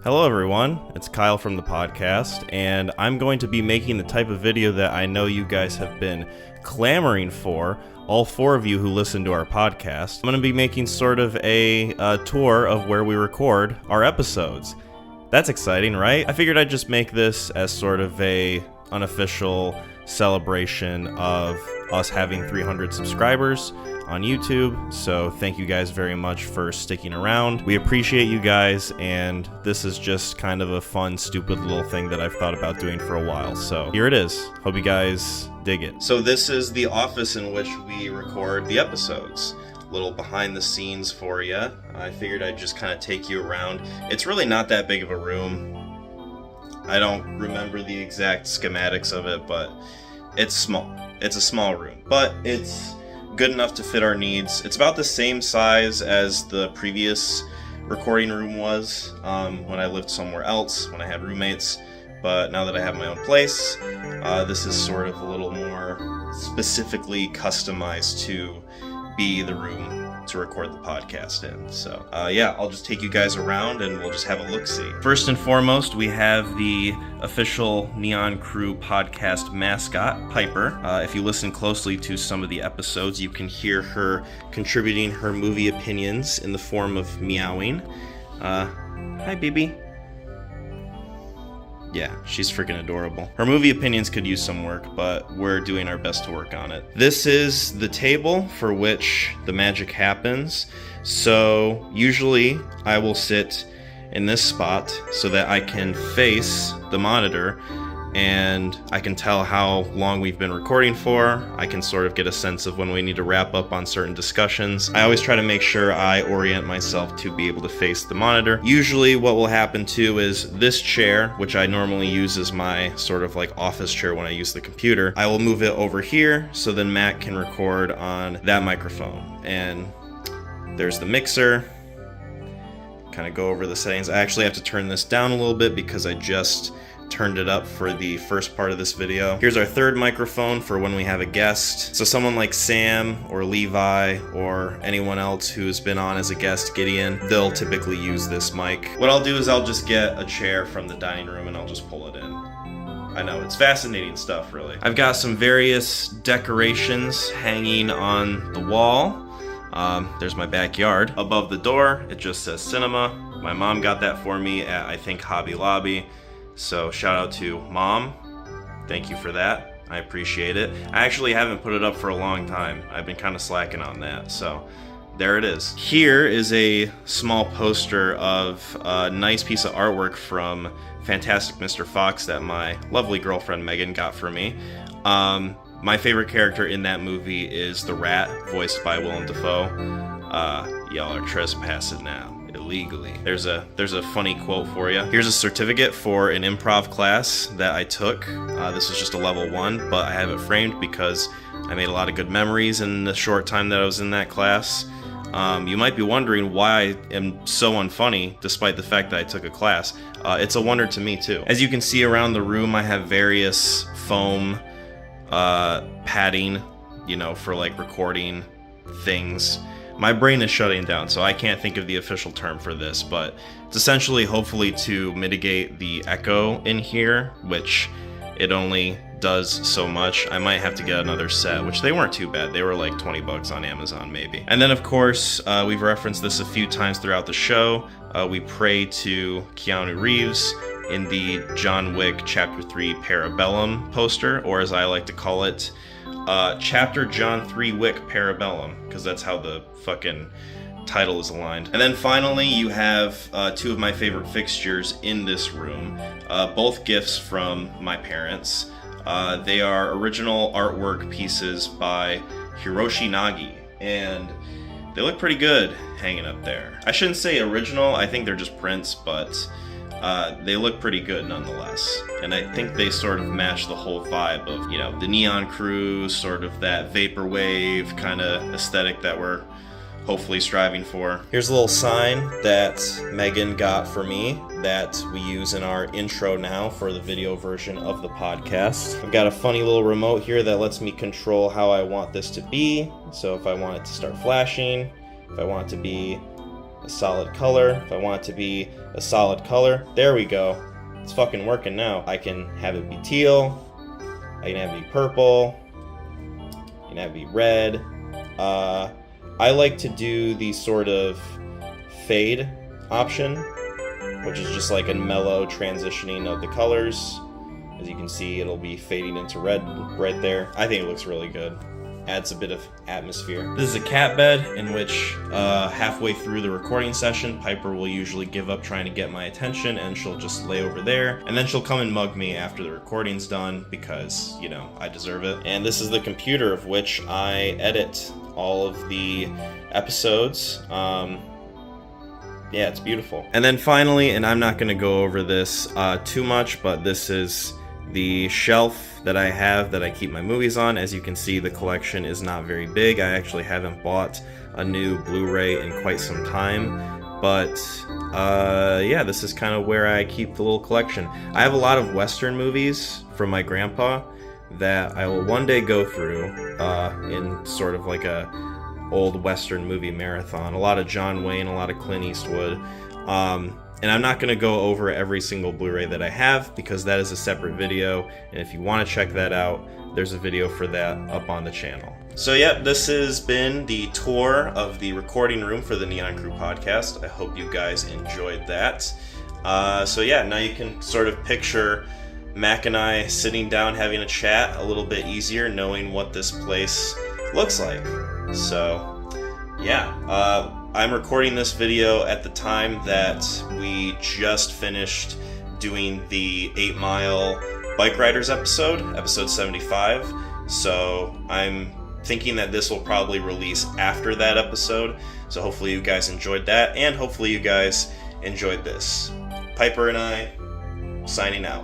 Hello everyone, it's Kyle from the podcast, and I'm going to be making the type of video that I know you guys have been clamoring for, all four of you who listen to our podcast. I'm going to be making sort of a tour of where we record our episodes. That's exciting, right? I figured I'd just make this as sort of a unofficial celebration of us having 300 subscribers on YouTube, so thank you guys very much for sticking around. We appreciate you guys, and this is just kind of a fun, stupid little thing that I've thought about doing for a while, so here it is. Hope you guys dig it. So this is the office in which we record the episodes. A little behind the scenes for you. I figured I'd just kind of take you around. It's really not that big of a room. I don't remember the exact schematics of it, but it's small. It's a small room, but it's good enough to fit our needs. It's about the same size as the previous recording room was when I lived somewhere else, when I had roommates. But now that I have my own place, this is sort of a little more specifically customized to be the room to record the podcast in. So yeah, I'll just take you guys around and we'll just have a look-see. First and foremost, we have the official Neon Crew podcast mascot, Piper. If you listen closely to some of the episodes, you can hear her contributing her movie opinions in the form of meowing. Hi, baby. Yeah, she's freaking adorable. Her movie opinions could use some work, but we're doing our best to work on it. This is the table for which the magic happens. So usually I will sit in this spot so that I can face the monitor and I can tell how long we've been recording for. I can sort of get a sense of when we need to wrap up on certain discussions. I always try to make sure I orient myself to be able to face the monitor. Usually what will happen too is this chair, which I normally use as my sort of like office chair when I use the computer, I will move it over here so then Matt can record on that microphone. And there's the mixer. Kind of go over the settings. I actually have to turn this down a little bit because I just turned it up for the first part of this video. Here's our third microphone for when we have a guest. So someone like Sam or Levi or anyone else who's been on as a guest, Gideon, they'll typically use this mic. What I'll do is I'll just get a chair from the dining room and I'll just pull it in. I know, it's fascinating stuff, really. I've got some various decorations hanging on the wall. There's my backyard. Above the door, it just says cinema. My mom got that for me at, I think, Hobby Lobby. So shout out to Mom. Thank you for that. I appreciate it. I actually haven't put it up for a long time. I've been kind of slacking on that. So there it is. Here is a small poster of a nice piece of artwork from Fantastic Mr. Fox that my lovely girlfriend Megan got for me. My favorite character in that movie is the Rat, voiced by Willem Dafoe. Y'all are trespassing now. Illegally. There's a funny quote for you. Here's a certificate for an improv class that I took. This was just a level 1, but I have it framed because I made a lot of good memories in the short time that I was in that class. You might be wondering why I am so unfunny despite the fact that I took a class. It's a wonder to me too. As you can see around the room, I have various foam padding, you know, for like recording things. My brain is shutting down, so I can't think of the official term for this, but it's essentially hopefully to mitigate the echo in here, which it only does so much. I might have to get another set, which they weren't too bad. They were like 20 bucks on Amazon maybe. And then of course, we've referenced this a few times throughout the show. We pray to Keanu Reeves in the John Wick Chapter 3 Parabellum poster, or as I like to call it, Chapter John 3 Wick Parabellum, because that's how the fucking title is aligned. And then finally, you have two of my favorite fixtures in this room, both gifts from my parents. They are original artwork pieces by Hiroshi Nagi, and they look pretty good hanging up there. I shouldn't say original, I think they're just prints, but they look pretty good nonetheless. And I think they sort of match the whole vibe of, you know, the Neon Crew, sort of that vaporwave kind of aesthetic that we're hopefully striving for. Here's a little sign that Megan got for me that we use in our intro now for the video version of the podcast. I've got a funny little remote here that lets me control how I want this to be. So if I want it to start flashing, if I want it to be a solid color. If I want it to be a solid color, there we go. It's fucking working now. I can have it be teal, I can have it be purple, I can have it be red. I like to do the sort of fade option, which is just like a mellow transitioning of the colors. As you can see, it'll be fading into red right there. I think it looks really good. Adds a bit of atmosphere. This is a cat bed in which halfway through the recording session, Piper will usually give up trying to get my attention and she'll just lay over there. And then she'll come and mug me after the recording's done because, you know, I deserve it. And this is the computer of which I edit all of the episodes. Yeah, it's beautiful. And then finally, and I'm not gonna go over this too much, but this is the shelf that I have that I keep my movies on. As you can see, the collection is not very big. I actually haven't bought a new Blu-ray in quite some time, but yeah, this is kind of where I keep the little collection. I have a lot of Western movies from my grandpa that I will one day go through in sort of like a old Western movie marathon. A lot of John Wayne, a lot of Clint Eastwood. And I'm not going to go over every single Blu-ray that I have because that is a separate video, and if you want to check that out, there's a video for that up on the channel. So yeah, this has been the tour of the recording room for the Neon Crew podcast. I hope you guys enjoyed that. So yeah, now you can sort of picture Mac and I sitting down having a chat a little bit easier, knowing what this place looks like. So yeah, I'm recording this video at the time that we just finished doing the 8 Mile Bike Riders episode 75. So I'm thinking that this will probably release after that episode. So hopefully you guys enjoyed that, and hopefully you guys enjoyed this. Piper and I, signing out.